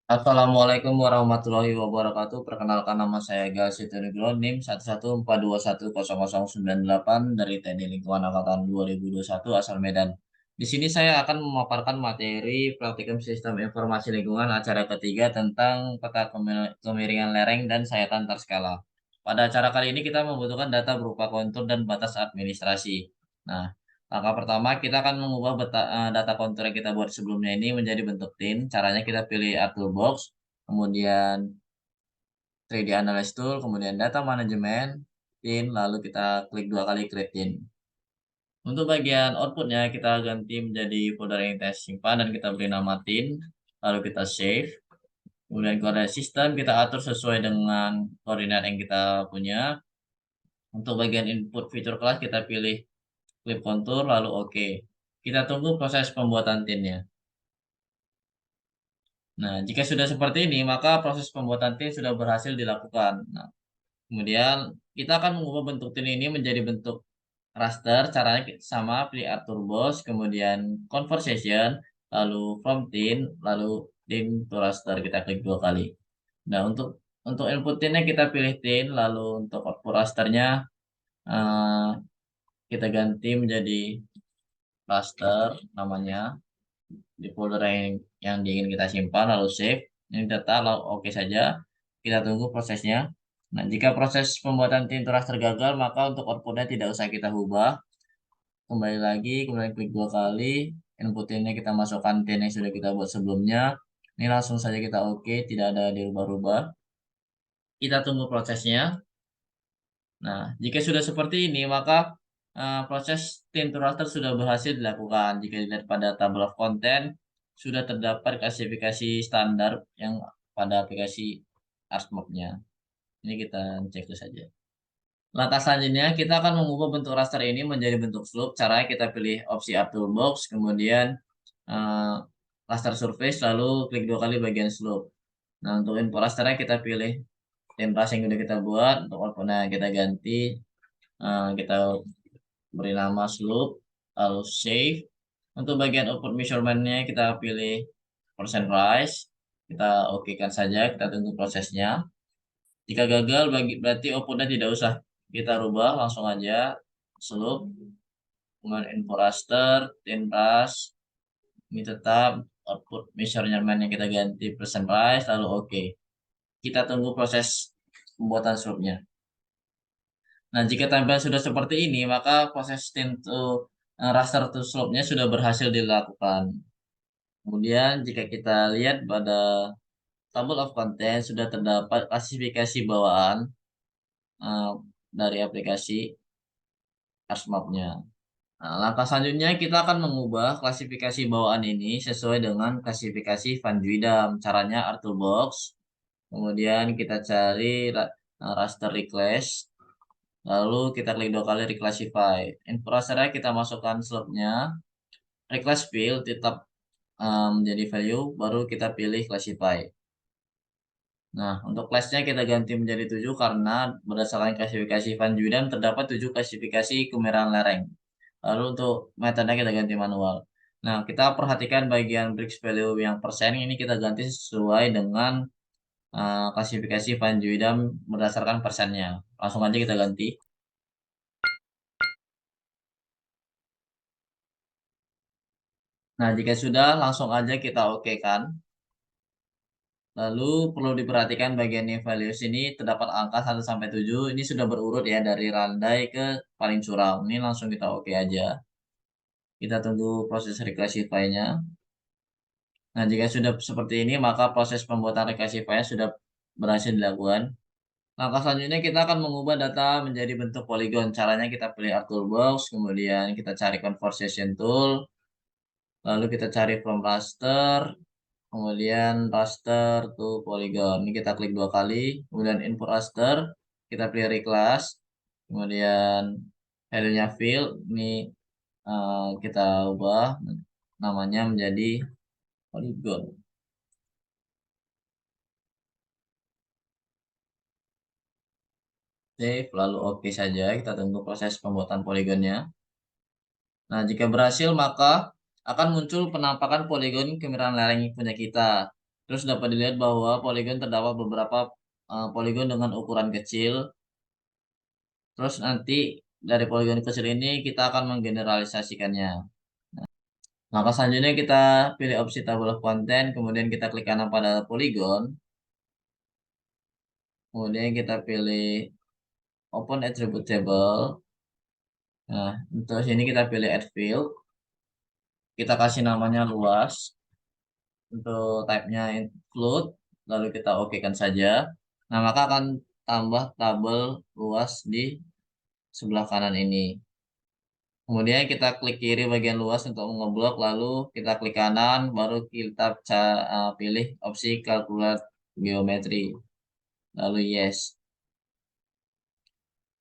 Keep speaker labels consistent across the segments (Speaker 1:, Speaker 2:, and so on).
Speaker 1: Assalamualaikum warahmatullahi wabarakatuh. Perkenalkan nama saya Gal Sitonegoro NIM 114210098 dari TNI Lingkungan Angkatan 2021 asal Medan. Di sini saya akan memaparkan materi praktikum sistem informasi lingkungan acara ketiga tentang peta kemiringan lereng dan sayatan terskala. Pada acara kali ini kita membutuhkan data berupa kontur dan batas administrasi. Nah, langkah pertama, kita akan mengubah data kontur yang kita buat sebelumnya ini menjadi bentuk tin. Caranya kita pilih Art Toolbox, kemudian 3D Analyze Tool, kemudian Data Management, tin, lalu kita klik dua kali Create tin. Untuk bagian outputnya, kita ganti menjadi folder yang kita simpan dan kita beri nama tin, lalu kita save. Kemudian koordinat sistem kita atur sesuai dengan koordinat yang kita punya. Untuk bagian input fitur kelas, kita pilih Clip Contour, lalu oke. Kita tunggu proses pembuatan tinnya. Nah, jika sudah seperti ini, maka proses pembuatan tin sudah berhasil dilakukan. Nah, kemudian kita akan mengubah bentuk tin ini menjadi bentuk raster. Caranya sama, pilih atur bos, kemudian conversation, lalu from tin, lalu tin to raster. Kita klik dua kali. Nah, untuk input tinnya kita pilih tin, lalu untuk output rasternya eh, kita ganti menjadi raster namanya di folder yang ingin kita simpan, lalu save ini data, lalu oke saja. Kita tunggu prosesnya. Nah, jika proses pembuatan tinturas tergagal, maka untuk outputnya tidak usah kita ubah. Kembali lagi, kemudian klik dua kali, input ini kita masukkan tin yang sudah kita buat sebelumnya. Ini langsung saja kita oke, tidak ada dirubah-rubah. Kita tunggu prosesnya. Nah, jika sudah seperti ini, maka proses tinta raster sudah berhasil dilakukan. Jika dilihat pada tabel of content, sudah terdapat klasifikasi standar yang pada aplikasi ArcMap-nya. Ini kita cek dulu saja. Langkah selanjutnya, kita akan mengubah bentuk raster ini menjadi bentuk slope. Caranya kita pilih opsi Art Toolbox, kemudian eh, raster surface, lalu klik dua kali bagian slope. Nah, untuk info rasternya kita pilih template yang sudah kita buat. Untuk outputnya kita ganti. Kita beri nama slope, lalu save. Untuk bagian output measurement-nya kita pilih percent rise. Kita oke kan saja, kita tunggu prosesnya. Jika gagal, berarti outputnya tidak usah kita rubah, langsung aja slope, kemudian info raster, tin ras, ini tetap output measurement yang kita ganti percent rise, lalu oke. Kita tunggu proses pembuatan slope-nya. Nah, jika tampilan sudah seperti ini, maka proses tint to raster to slope-nya sudah berhasil dilakukan. Kemudian, jika kita lihat pada table of content, sudah terdapat klasifikasi bawaan eh, dari aplikasi ArcMap-nya. Nah, langkah selanjutnya kita akan mengubah klasifikasi bawaan ini sesuai dengan klasifikasi Van Duydam. Caranya Artobox. Kemudian kita cari raster request. Lalu kita klik dua kali reclassify. Info rasternya kita masukkan slotnya. Request field tetap menjadi value, baru kita pilih classify. Nah, untuk kelasnya kita ganti menjadi 7 karena berdasarkan klasifikasi Van Duydam terdapat 7 klasifikasi kemerahan lereng. Lalu untuk metode kita ganti manual. Nah, kita perhatikan bagian bricks value yang persen ini kita ganti sesuai dengan klasifikasi Van Duydam berdasarkan persennya. Langsung aja kita ganti. Nah, jika sudah, langsung aja kita oke kan. Lalu perlu diperhatikan bagian values ini terdapat angka 1 sampai 7. Ini sudah berurut ya dari landai ke paling curam. Ini langsung kita oke aja. Kita tunggu proses reclassify-nya. Nah, jika sudah seperti ini, maka proses pembuatan reclassify-nya sudah berhasil dilakukan. Langkah selanjutnya kita akan mengubah data menjadi bentuk poligon. Caranya kita pilih Art Toolbox, kemudian kita cari Conversation Tool, lalu kita cari From Raster, kemudian raster to polygon. Ini kita klik dua kali, kemudian input raster, kita pilih reclass, kemudian value-nya fill, ini kita ubah namanya menjadi polygon. Save, lalu oke saja, kita tunggu proses pembuatan poligonnya. Nah, jika berhasil maka akan muncul penampakan poligon kemiringan lereng punya kita. Terus dapat dilihat bahwa poligon terdapat beberapa poligon dengan ukuran kecil. Terus nanti dari poligon kecil ini kita akan menggeneralisasikannya. Maka selanjutnya kita pilih opsi table of content, kemudian kita klik kanan pada poligon, kemudian kita pilih open attribute table. Nah, untuk sini kita pilih add field, kita kasih namanya luas, untuk type-nya include, lalu kita oke kan saja. Nah, maka akan tambah tabel luas di sebelah kanan ini. Kemudian kita klik kiri bagian luas untuk ngeblok, lalu kita klik kanan, baru kita pilih opsi calculate geometry, lalu yes.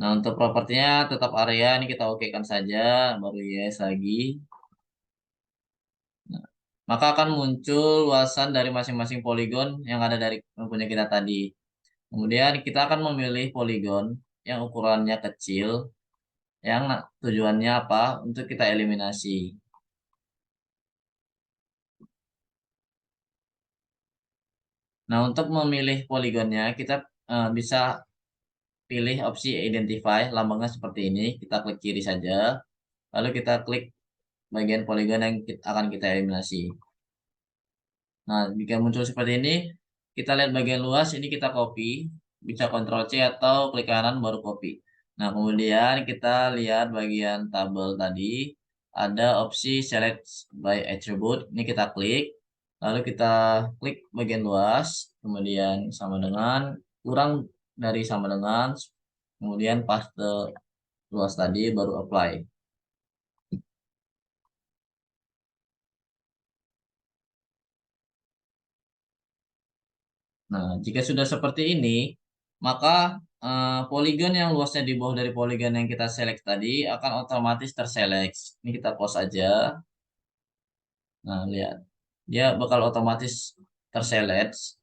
Speaker 1: Nah, untuk propertinya tetap area, ini kita oke kan saja, baru yes lagi. Nah, maka akan muncul luasan dari masing-masing poligon yang ada dari punya kita tadi. Kemudian kita akan memilih poligon yang ukurannya kecil, yang tujuannya apa? Untuk kita eliminasi. Nah, untuk memilih poligonnya, kita bisa pilih opsi identify, lambangnya seperti ini. Kita klik kiri saja, lalu kita klik bagian poligon yang akan kita eliminasi. Nah, jika muncul seperti ini, kita lihat bagian luas, ini kita copy, bisa Ctrl C atau klik kanan baru copy. Nah, kemudian kita lihat bagian tabel tadi, ada opsi select by attribute, ini kita klik, lalu kita klik bagian luas, kemudian sama dengan, kurang dari sama dengan, kemudian paste luas tadi, baru apply. Nah, jika sudah seperti ini, maka poligon yang luasnya di bawah dari poligon yang kita select tadi akan otomatis terselect. Ini kita pause aja. Nah, lihat. Dia bakal otomatis terselect.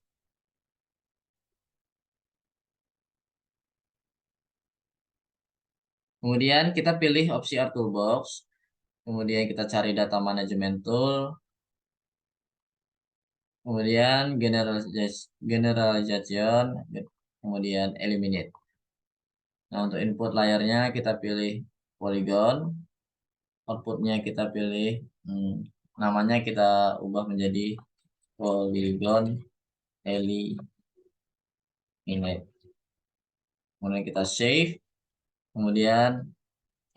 Speaker 1: Kemudian kita pilih opsi Art Toolbox. Kemudian kita cari data management tool. Kemudian generalization. Kemudian eliminate. Nah, untuk input layarnya kita pilih polygon. Outputnya kita pilih namanya kita ubah menjadi polygon eliminate. Kemudian kita save, kemudian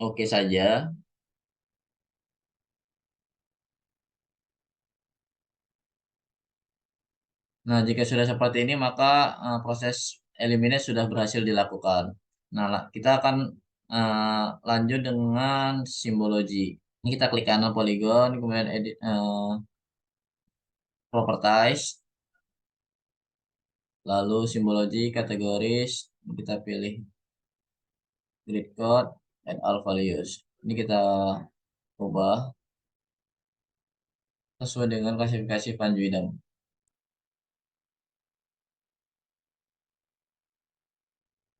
Speaker 1: oke saja. Nah, jika sudah seperti ini maka proses eliminate sudah berhasil dilakukan. Nah, kita akan lanjut dengan simbologi. Ini kita klik kanan polygon, kemudian edit properties, lalu simbologi kategoris, kita pilih grid code and all values. Ini kita ubah sesuai dengan klasifikasi Panjuidam.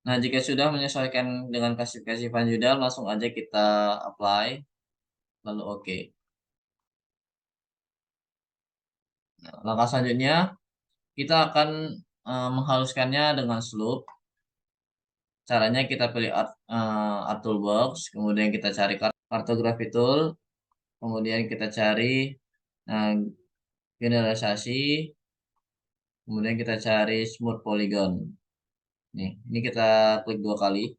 Speaker 1: Nah, jika sudah menyesuaikan dengan klasifikasi Panjuidam, langsung aja kita apply, lalu oke. Nah, langkah selanjutnya, kita akan menghaluskannya dengan slope. Caranya kita pilih art toolbox, kemudian kita cari kartografi tool, kemudian kita cari uh, generalisasi, kemudian kita cari smooth polygon. Nih, ini kita klik 2 kali.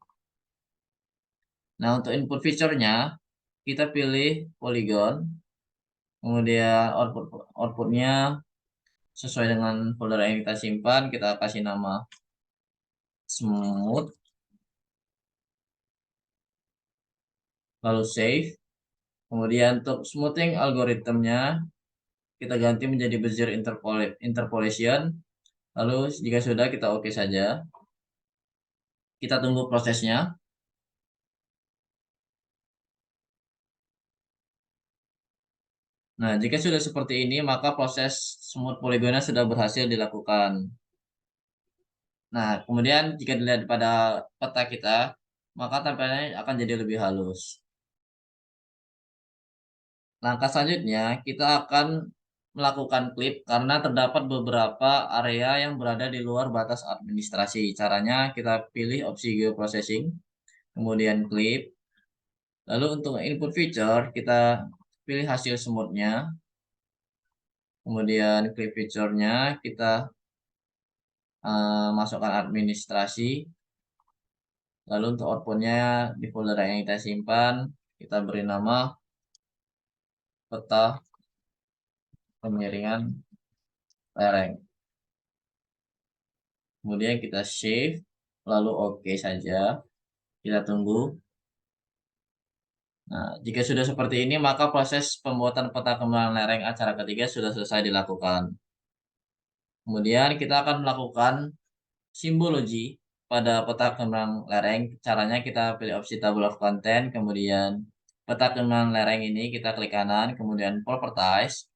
Speaker 1: Nah, untuk input feature-nya, kita pilih polygon, kemudian outputnya sesuai dengan folder yang kita simpan, kita kasih nama smooth, lalu save. Kemudian untuk smoothing algoritmnya, kita ganti menjadi Bezier interpolation. Lalu jika sudah, kita oke saja. Kita tunggu prosesnya. Nah, jika sudah seperti ini, maka proses smooth poligonnya sudah berhasil dilakukan. Nah, kemudian jika dilihat pada peta kita, maka tampilannya akan jadi lebih halus. Langkah selanjutnya, kita akan melakukan klip karena terdapat beberapa area yang berada di luar batas administrasi. Caranya kita pilih opsi geoprocessing, kemudian klip. Lalu untuk input feature, kita pilih hasil smoothnya, kemudian klip feature-nya kita masukkan administrasi. Lalu untuk outputnya di folder yang kita simpan, kita beri nama peta pemiringan lereng. Kemudian kita save, lalu OK saja. Kita tunggu. Nah, jika sudah seperti ini, maka proses pembuatan peta kemiringan lereng acara ketiga sudah selesai dilakukan. Kemudian kita akan melakukan simbologi pada peta kemiringan lereng. Caranya kita pilih opsi table of content, kemudian peta kemiringan lereng ini kita klik kanan, kemudian properties,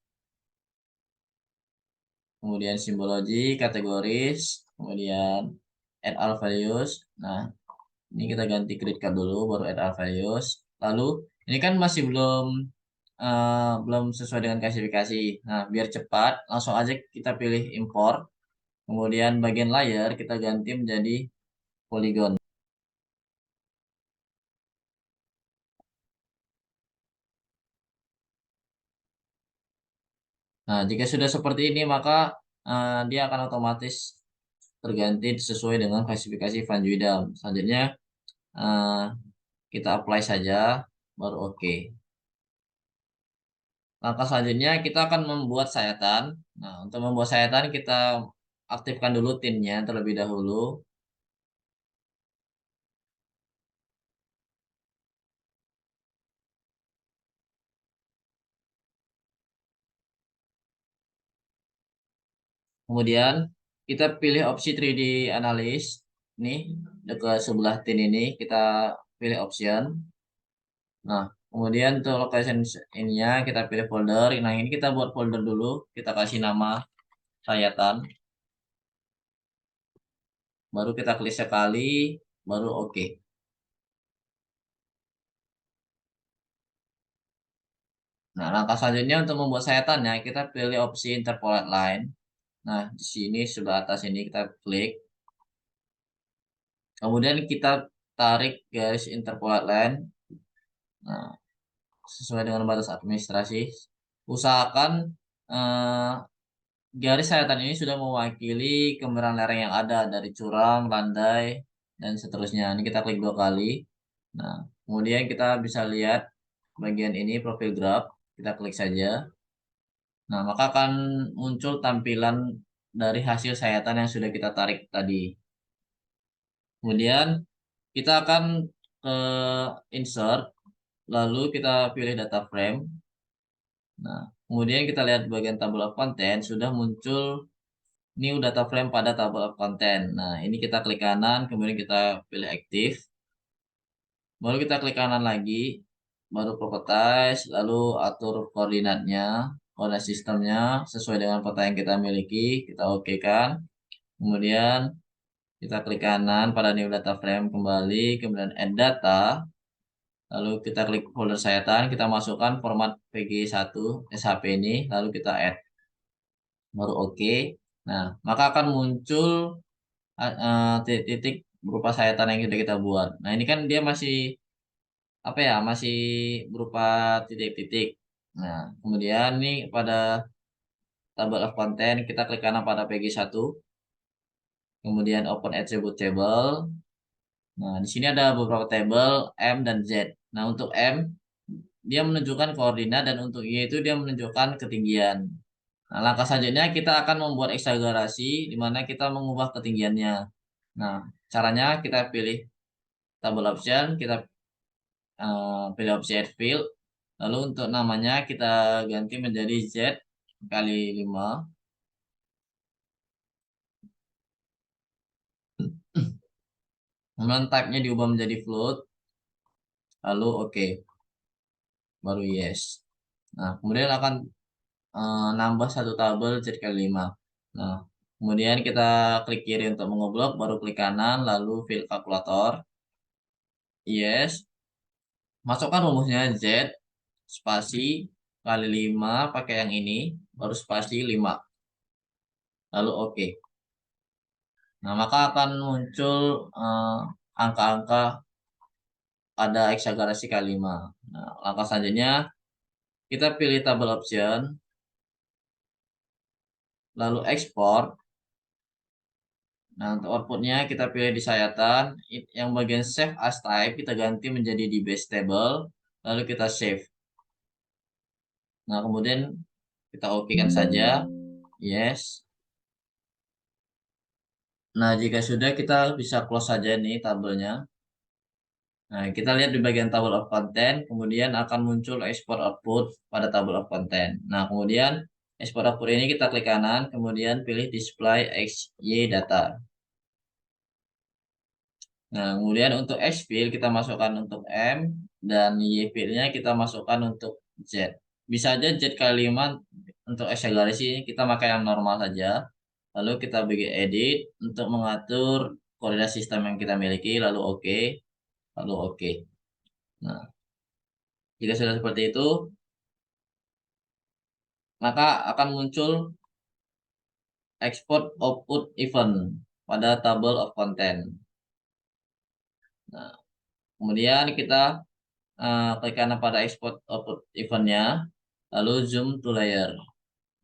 Speaker 1: kemudian simbologi, kategoris, kemudian add all values. Nah, ini kita ganti create card dulu, baru add all values. Lalu ini kan masih belum sesuai dengan klasifikasi. Nah, biar cepat, langsung aja kita pilih import. Kemudian bagian layer kita ganti menjadi polygon. Nah, jika sudah seperti ini, maka dia akan otomatis terganti sesuai dengan klasifikasi Van Juydam. Selanjutnya, uh, kita apply saja, baru oke. Langkah selanjutnya, kita akan membuat sayatan. Nah, untuk membuat sayatan, kita aktifkan dulu tinnya terlebih dahulu. Kemudian, kita pilih opsi 3D Analysis. Nih, dekat sebelah tin ini, kita pilih option. Nah, kemudian untuk location ininya kita pilih folder. Nah, ini kita buat folder dulu. Kita kasih nama sayatan. Baru kita klik sekali, baru oke. Nah, langkah selanjutnya untuk membuat sayatannya, kita pilih opsi interpolate line. Nah, di sini sebelah atas ini kita klik. Kemudian kita tarik garis interpolate line. Nah, sesuai dengan batas administrasi. Usahakan eh, garis sayatan ini sudah mewakili kemiringan lereng yang ada dari curam, landai, dan seterusnya. Ini kita klik 2 kali. Nah, kemudian kita bisa lihat bagian ini profil graph. Kita klik saja. Nah, maka akan muncul tampilan dari hasil sayatan yang sudah kita tarik tadi. Kemudian kita akan ke insert, lalu kita pilih data frame. Nah, kemudian kita lihat bagian table of content sudah muncul new data frame pada table of content. Nah, ini kita klik kanan, kemudian kita pilih aktif. Baru kita klik kanan lagi, baru properties, lalu atur koordinatnya, koordinat sistemnya sesuai dengan peta yang kita miliki, kita oke kan. Kemudian kita klik kanan pada new data frame kembali, kemudian add data, lalu kita klik folder sayatan, kita masukkan format PG1 SHP ini, lalu kita add, baru oke. Nah, maka akan muncul titik-titik berupa sayatan yang sudah kita buat. Nah, ini kan dia masih apa ya, masih berupa titik-titik. Nah, kemudian nih pada table of content kita klik kanan pada PG1, kemudian open attribute table. Nah, di sini ada beberapa tabel M dan Z. Nah, untuk M dia menunjukkan koordinat dan untuk Y itu dia menunjukkan ketinggian. Nah, langkah selanjutnya kita akan membuat eksagerasi di mana kita mengubah ketinggiannya. Nah, caranya kita pilih table option, kita pilih opsi add field. Lalu untuk namanya kita ganti menjadi Z kali 5. Kemudian type-nya diubah menjadi float. Lalu oke. Baru yes. Nah, kemudian akan nambah satu tabel Z kali 5. Nah, kemudian kita klik kiri untuk mengoblok, baru klik kanan, lalu fill kalkulator. Yes. Masukkan rumusnya Z spasi, kali 5 pakai yang ini, baru spasi 5. Lalu oke. Nah, maka akan muncul angka-angka pada hexagonasi K5. Nah, langkah selanjutnya kita pilih tabel option, lalu ekspor. Nah, untuk outputnya kita pilih di sayatan, yang bagian save as type kita ganti menjadi di base table, lalu kita save. Nah, kemudian kita oke kan saja, yes. Nah, jika sudah kita bisa close saja nih tabelnya. Nah, kita lihat di bagian table of content, kemudian akan muncul export output pada table of content. Nah, kemudian export output ini kita klik kanan, kemudian pilih display XY data. Nah, kemudian untuk X field kita masukkan untuk M, dan Y fieldnya kita masukkan untuk Z. Bisa aja Z kali 5 untuk hexagonasi ini kita pakai yang normal saja. Lalu kita bagi edit untuk mengatur koordinat sistem yang kita miliki, lalu oke, lalu oke. Nah, jika sudah seperti itu, maka akan muncul export output event pada table of content. Nah, kemudian kita klik kanan pada export output eventnya, lalu zoom to layer.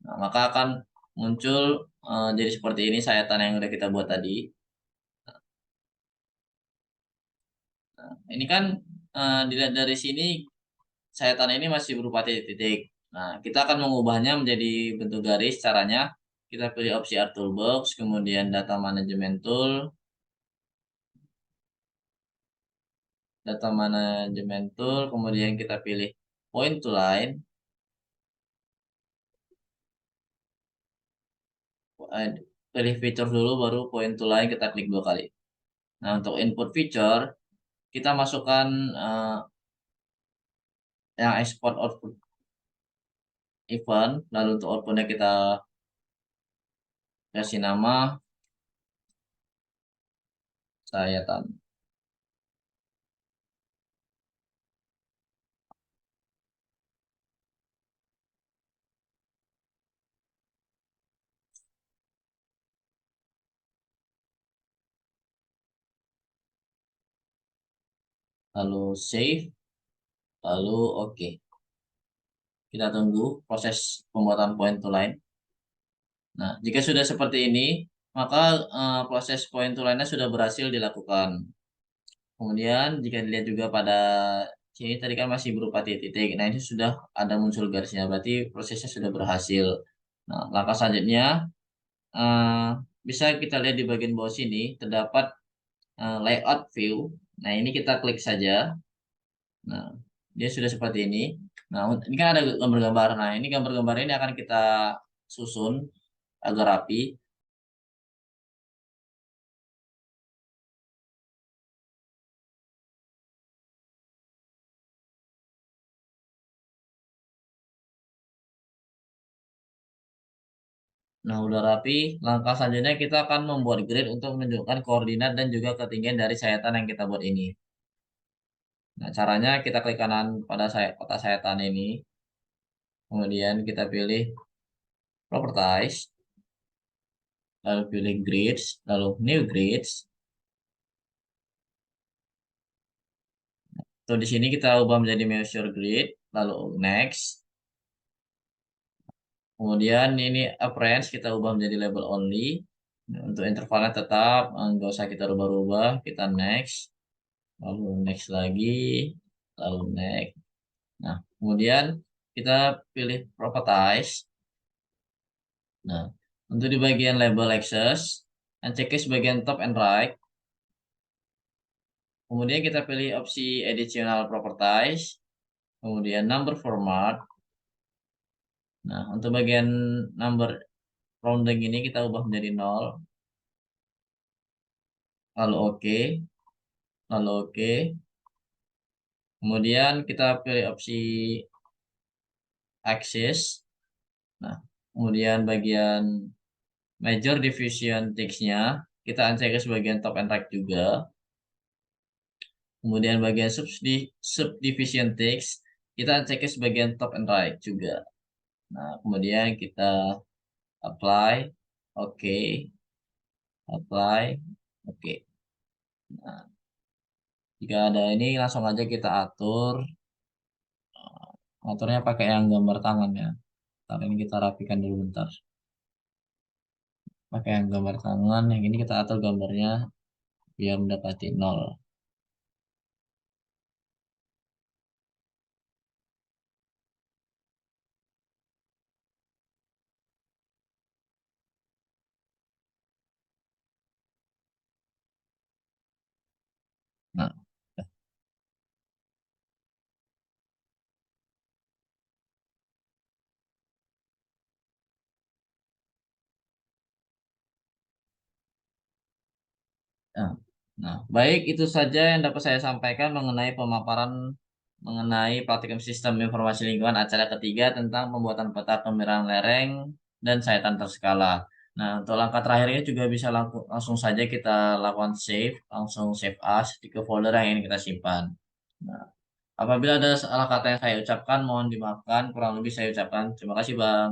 Speaker 1: Nah, maka akan muncul jadi seperti ini sayatan yang udah kita buat tadi. Nah, ini kan dilihat dari sini sayatan ini masih berupa titik-titik. Nah, kita akan mengubahnya menjadi bentuk garis. Caranya kita pilih opsi Art Toolbox, kemudian Data Management Tool, kemudian kita pilih Point to Line, pilih feature dulu, baru Point to Line kita klik 2 kali. Nah, untuk input feature kita masukkan yang export output event, lalu untuk outputnya kita kasih nama sayatan, lalu save, lalu oke. Kita tunggu proses pembuatan point to line. Nah, jika sudah seperti ini, maka proses point to line-nya sudah berhasil dilakukan. Kemudian jika dilihat juga pada sini tadi kan masih berupa titik-titik. Nah, ini sudah ada muncul garisnya, berarti prosesnya sudah berhasil. Nah, langkah selanjutnya eh, bisa kita lihat di bagian bawah sini terdapat layout view. Nah, ini kita klik saja. Nah, dia sudah seperti ini. Nah, ini kan ada gambar-gambar. Nah, ini gambar-gambar ini akan kita susun agar rapi. Nah, udah rapi. Langkah selanjutnya kita akan membuat grid untuk menunjukkan koordinat dan juga ketinggian dari sayatan yang kita buat ini. Nah, caranya kita klik kanan pada kotak sayatan ini. Kemudian kita pilih Properties, lalu pilih Grids, lalu New Grids. Tuh di sini kita ubah menjadi Measure Grid, lalu Next. Kemudian ini Appearance kita ubah menjadi Label Only. Nah, untuk intervalnya tetap, nggak usah kita rubah-rubah. Kita Next, lalu Next lagi, lalu Next. Nah, kemudian kita pilih Properties. Nah, untuk di bagian Label Access, checklist bagian top and right. Kemudian kita pilih opsi Additional Properties. Kemudian Number Format. Nah, untuk bagian number rounding ini kita ubah menjadi 0. Lalu oke. Lalu oke. Kemudian kita pilih opsi Axis. Nah, kemudian bagian Major Division Text-nya kita uncheck sebagian top and right juga. Kemudian bagian Subdivision Text kita cek ke bagian top and right juga. Nah, kemudian kita apply, oke, apply, oke. Nah, jika ada ini langsung aja kita atur. Aturnya pakai yang gambar tangan ya. Ntar ini kita rapikan dulu bentar. Pakai yang gambar tangan, yang ini kita atur gambarnya biar mendapati nol. Nah, nah, nah, baik itu saja yang dapat saya sampaikan mengenai pemaparan mengenai praktikum sistem informasi lingkungan acara ketiga tentang pembuatan peta kemiringan lereng dan sayatan terskala. Nah, untuk langkah terakhirnya juga bisa langsung saja kita lakukan save, langsung save as di ke folder yang ingin kita simpan. Nah, apabila ada salah kata yang saya ucapkan, mohon dimaafkan. Kurang lebih saya ucapkan terima kasih, Bang.